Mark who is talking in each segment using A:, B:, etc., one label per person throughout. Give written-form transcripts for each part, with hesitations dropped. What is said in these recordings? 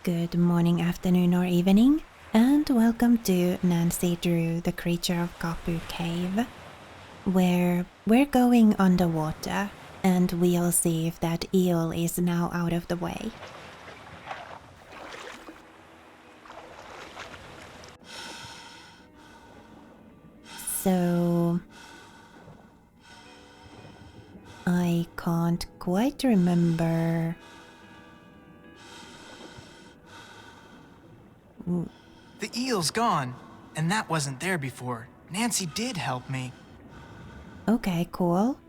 A: Good morning, afternoon, or evening, and welcome to Nancy Drew, the Creature of Kapu Cave, where we're going underwater and we'll see if that eel is now out of the way. So I can't quite remember.
B: The eel's gone, and that wasn't there before. Nancy did help me.
A: Okay, cool.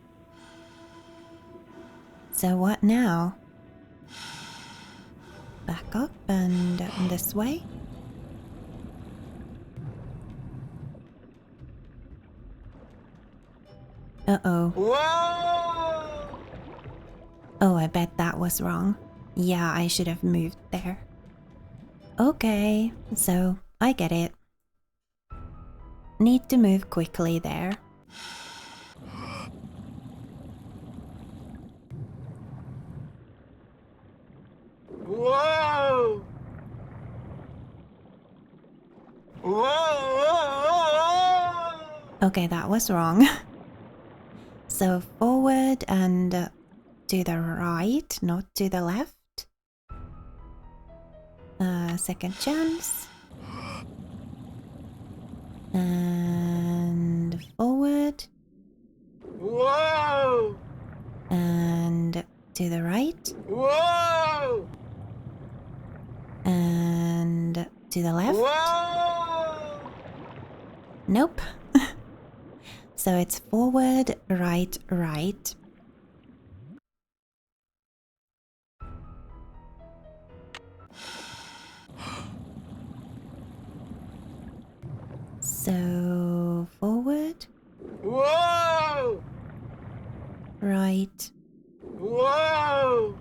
A: So what now? Back up and this way? Uh-oh.
B: Whoa!
A: Oh, I bet that was wrong. Yeah, I should have moved there. Okay, so I get it. Need to move quickly there.
B: Whoa! Whoa!
A: Okay, that was wrong. So forward and to the right, not to the left. Second chance. And forward.
B: Whoa!
A: And to the right.
B: Whoa!
A: And to the left.
B: Whoa!
A: Nope. So it's forward, right, right. So forward,
B: Whoa!
A: right,
B: Whoa!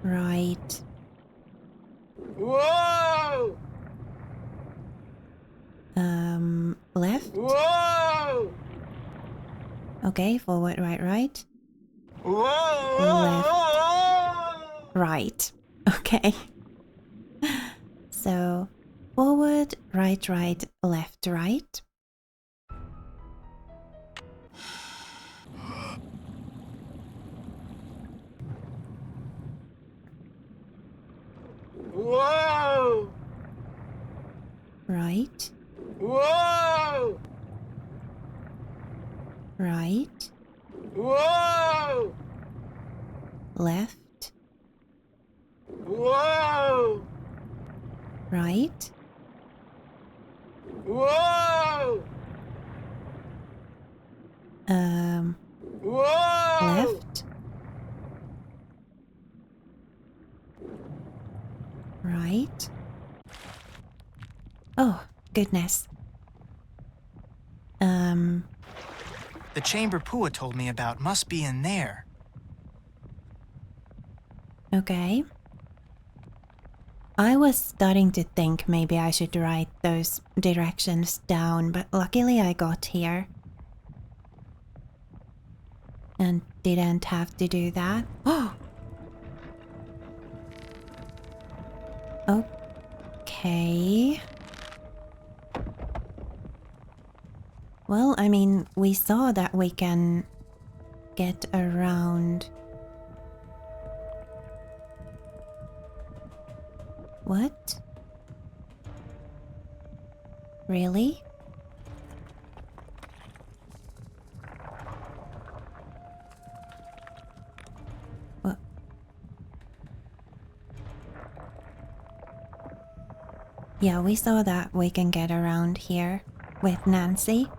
A: right,
B: Whoa!
A: left.
B: Whoa!
A: Okay, forward, right, right,
B: Whoa!
A: right. Okay. So forward, right, right, left, right.
B: Whoa!
A: Right,
B: Whoa!
A: right,
B: Whoa!
A: left,
B: Whoa!
A: right,
B: Whoa! Whoa!
A: left, right. Oh, goodness.
B: The chamber Pua told me about must be in there.
A: Okay. I was starting to think maybe I should write those directions down, but luckily I got here. And didn't have to do that. Oh! Okay. Well, I mean, we saw that we can get around. What? Really? What? Yeah, we saw that we can get around here with Nancy.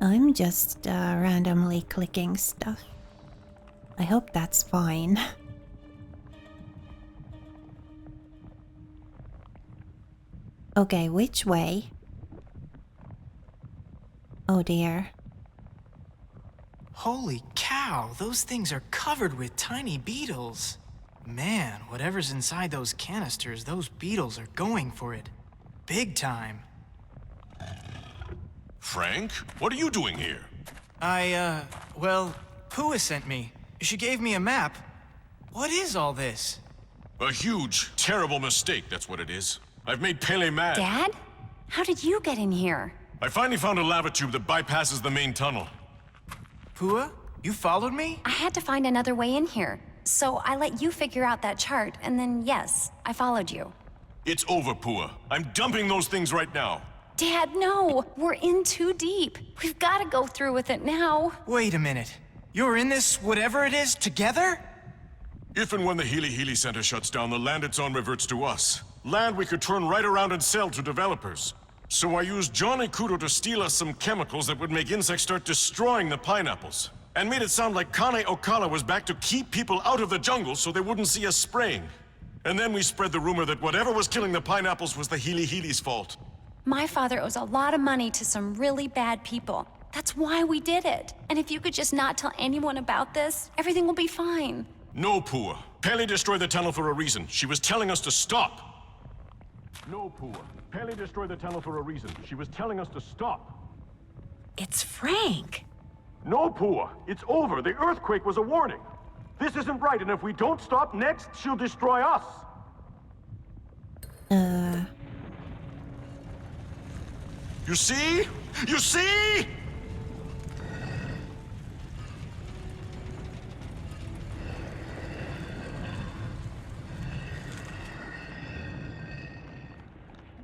A: I'm just randomly clicking stuff. I hope that's fine. Okay, which way? Oh dear.
B: Holy cow, those things are covered with tiny beetles. Man, whatever's inside those canisters, those beetles are going for it. Big time.
C: Frank, what are you doing here?
B: Well, Pua sent me. She gave me a map. What is all this?
C: A huge, terrible mistake, that's what it is. I've made Pele mad.
D: Dad? How did you get in here?
C: I finally found a lava tube that bypasses the main tunnel.
B: Pua, you followed me?
D: I had to find another way in here. So I let you figure out that chart, and then yes, I followed you.
C: It's over, Pua. I'm dumping those things right now.
D: Dad, no! We're in too deep. We've got to go through with it now.
B: Wait a minute. You're in this whatever it is together?
C: If and when the Healy Healy Center shuts down, the land it's on reverts to us. Land we could turn right around and sell to developers. So I used Johnny Kudo to steal us some chemicals that would make insects start destroying the pineapples. And made it sound like Kane Okala was back to keep people out of the jungle so they wouldn't see us spraying. And then we spread the rumor that whatever was killing the pineapples was the Healy Healy's fault.
D: My father owes a lot of money to some really bad people. That's why we did it. And if you could just not tell anyone about this, everything will be fine.
C: No, Pua. Pele destroyed the tunnel for a reason. She was telling us to stop. No, Pua. Pele destroyed the tunnel for a reason. She was telling us to stop.
E: It's Frank.
C: No, Pua. It's over. The earthquake was a warning. This isn't right, and if we don't stop next, she'll destroy us. You see? You see?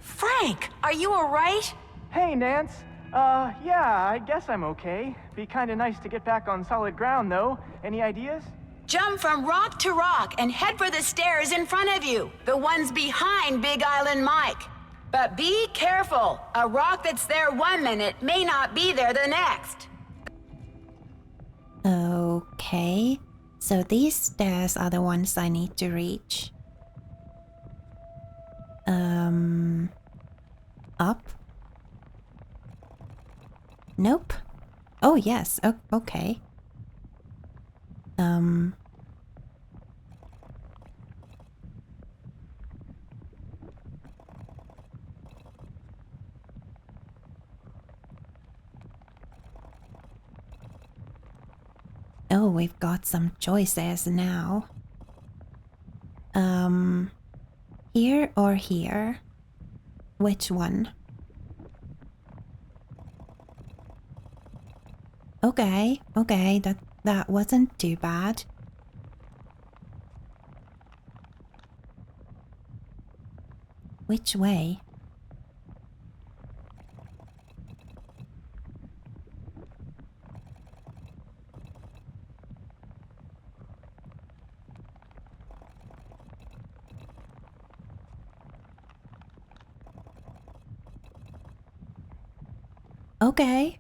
E: Frank, are you all right?
F: Hey, Nance. Yeah, I guess I'm okay. Be kinda nice to get back on solid ground, though. Any ideas?
E: Jump from rock to rock and head for the stairs in front of you, the ones behind Big Island Mike. But be careful. A rock that's there 1 minute may not be there the next.
A: Okay, so these stairs are the ones I need to reach. Up? Nope. Oh, yes. Okay. Oh, we've got some choices now. Here or here? Which one? Okay, that wasn't too bad. Which way? Okay.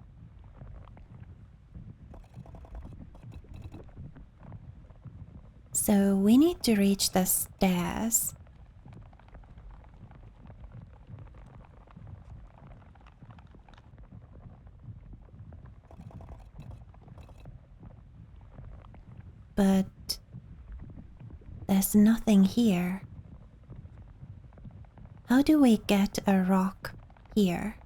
A: So we need to reach the stairs. But there's nothing here. How do we get a rock here?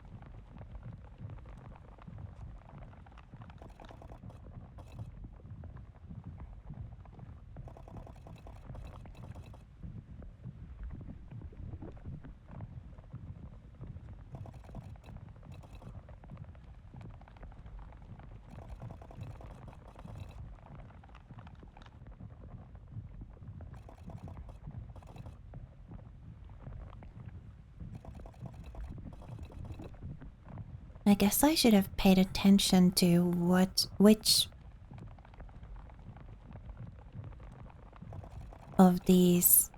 A: I guess I should have paid attention to which of these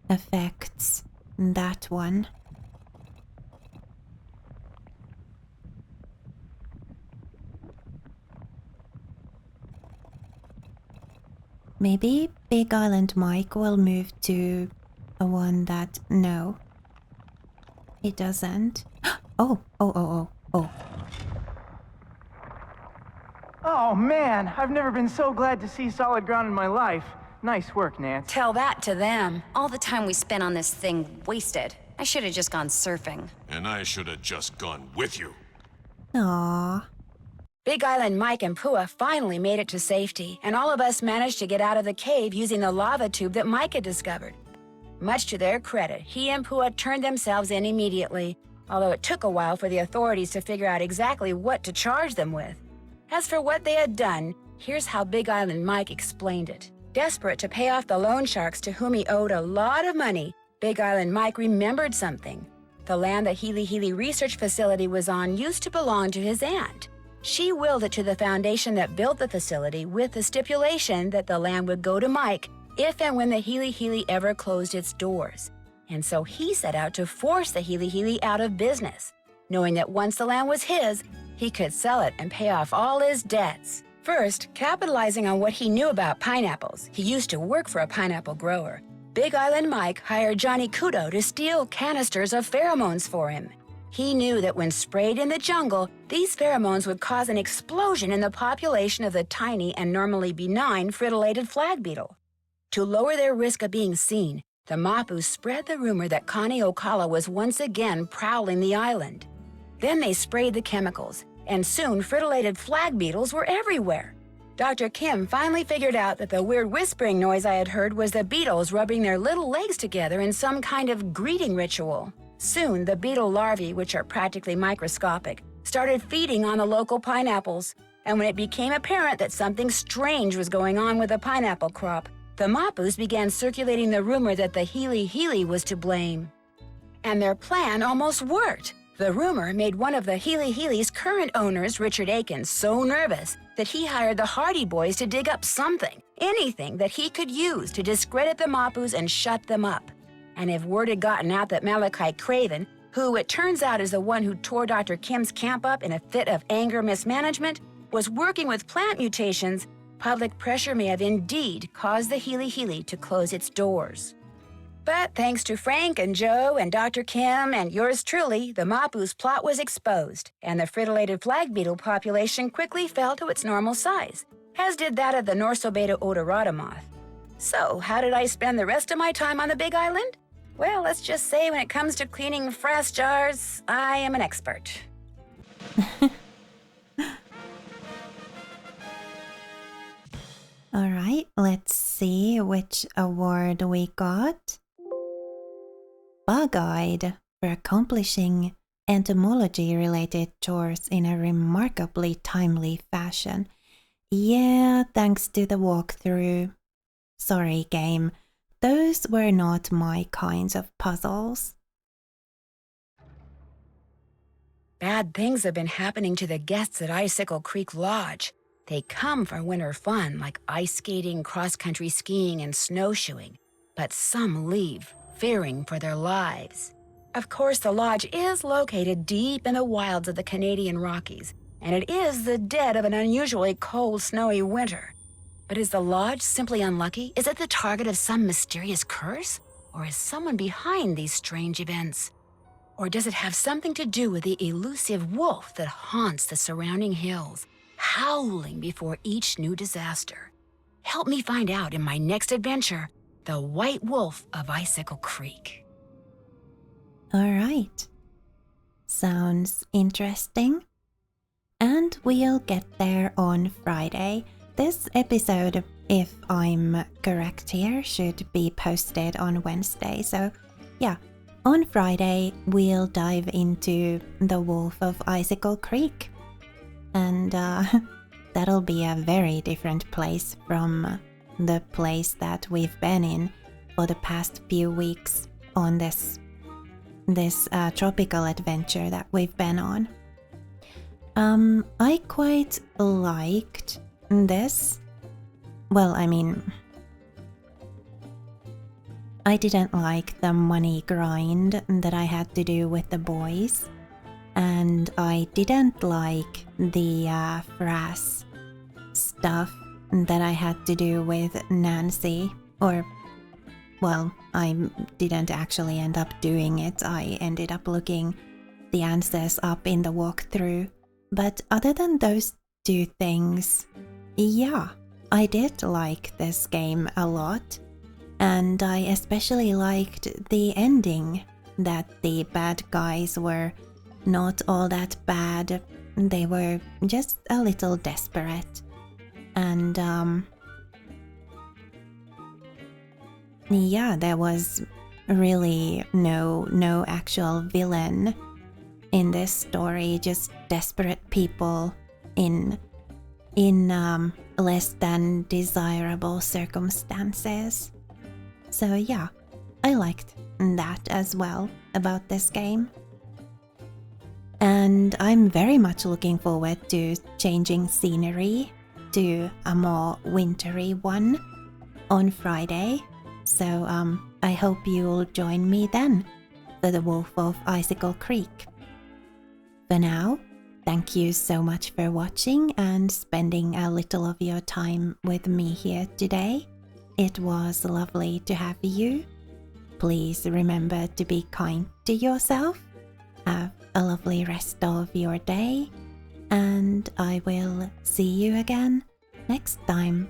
A: affects that one. Maybe Big Island Mike will move to a one that... No. It doesn't. Oh.
F: Oh, Oh man, I've never been so glad to see solid ground in my life. Nice work, Nance.
E: Tell that to them.
D: All the time we spent on this thing wasted. I should have just gone surfing.
C: And I should have just gone with you.
A: Aww.
E: Big Island Mike and Pua finally made it to safety, and all of us managed to get out of the cave using the lava tube that Mike had discovered. Much to their credit, he and Pua turned themselves in immediately, although it took a while for the authorities to figure out exactly what to charge them with. As for what they had done, here's how Big Island Mike explained it. Desperate to pay off the loan sharks to whom he owed a lot of money, Big Island Mike remembered something. The land the Healy Healy Research Facility was on used to belong to his aunt. She willed it to the foundation that built the facility with the stipulation that the land would go to Mike if and when the Healy Healy ever closed its doors. And so he set out to force the Healy Healy out of business, knowing that once the land was his, he could sell it and pay off all his debts. First, capitalizing on what he knew about pineapples, he used to work for a pineapple grower. Big Island Mike hired Johnny Kudo to steal canisters of pheromones for him. He knew that when sprayed in the jungle, these pheromones would cause an explosion in the population of the tiny and normally benign fritillated flag beetle. To lower their risk of being seen, the Mapu spread the rumor that Connie Ocala was once again prowling the island. Then they sprayed the chemicals, and soon fritillated flag beetles were everywhere. Dr. Kim finally figured out that the weird whispering noise I had heard was the beetles rubbing their little legs together in some kind of greeting ritual. Soon, the beetle larvae, which are practically microscopic, started feeding on the local pineapples. And when it became apparent that something strange was going on with the pineapple crop, the Mapus began circulating the rumor that the Healy Healy was to blame. And their plan almost worked. The rumor made one of the Healy Healy's current owners, Richard Aiken, so nervous that he hired the Hardy Boys to dig up something, anything that he could use to discredit the Mapus and shut them up. And if word had gotten out that Malachi Craven, who it turns out is the one who tore Dr. Kim's camp up in a fit of anger mismanagement, was working with plant mutations, public pressure may have indeed caused the Healy Healy to close its doors. But thanks to Frank and Joe and Dr. Kim and yours truly, the Mapu's plot was exposed, and the fritillated flag beetle population quickly fell to its normal size, as did that of the Norsobeta odorata moth. So, how did I spend the rest of my time on the Big Island? Well, let's just say when it comes to cleaning frass jars, I am an expert.
A: Alright, let's see which award we got. Bug-eyed for accomplishing entomology-related chores in a remarkably timely fashion. Yeah, thanks to the walkthrough. Sorry, game. Those were not my kinds of puzzles.
E: Bad things have been happening to the guests at Icicle Creek Lodge. They come for winter fun like ice skating, cross-country skiing, and snowshoeing. But some leave, fearing for their lives. Of course, the lodge is located deep in the wilds of the Canadian Rockies, and it is the dead of an unusually cold, snowy winter. But is the lodge simply unlucky? Is it the target of some mysterious curse? Or is someone behind these strange events? Or does it have something to do with the elusive wolf that haunts the surrounding hills, howling before each new disaster? Help me find out in my next adventure, The White Wolf of Icicle Creek.
A: Alright. Sounds interesting. And we'll get there on Friday. This episode, if I'm correct here, should be posted on Wednesday. So yeah, on Friday we'll dive into the Wolf of Icicle Creek. And that'll be a very different place from the place that we've been in for the past few weeks on this tropical adventure that we've been on. I quite liked this. Well, I mean, I didn't like the money grind that I had to do with the boys, and I didn't like the frass stuff that I had to do with Nancy, or, well, I didn't actually end up doing it. I ended up looking the answers up in the walkthrough. But other than those do things. Yeah, I did like this game a lot, and I especially liked the ending, that the bad guys were not all that bad, they were just a little desperate. And yeah, there was really no actual villain in this story, just desperate people in less than desirable circumstances. So yeah, I liked that as well about this game. And I'm very much looking forward to changing scenery to a more wintry one on Friday. So I hope you'll join me then for the Wolf of Icicle Creek. For now, thank you so much for watching and spending a little of your time with me here today. It was lovely to have you. Please remember to be kind to yourself. Have a lovely rest of your day, and I will see you again next time.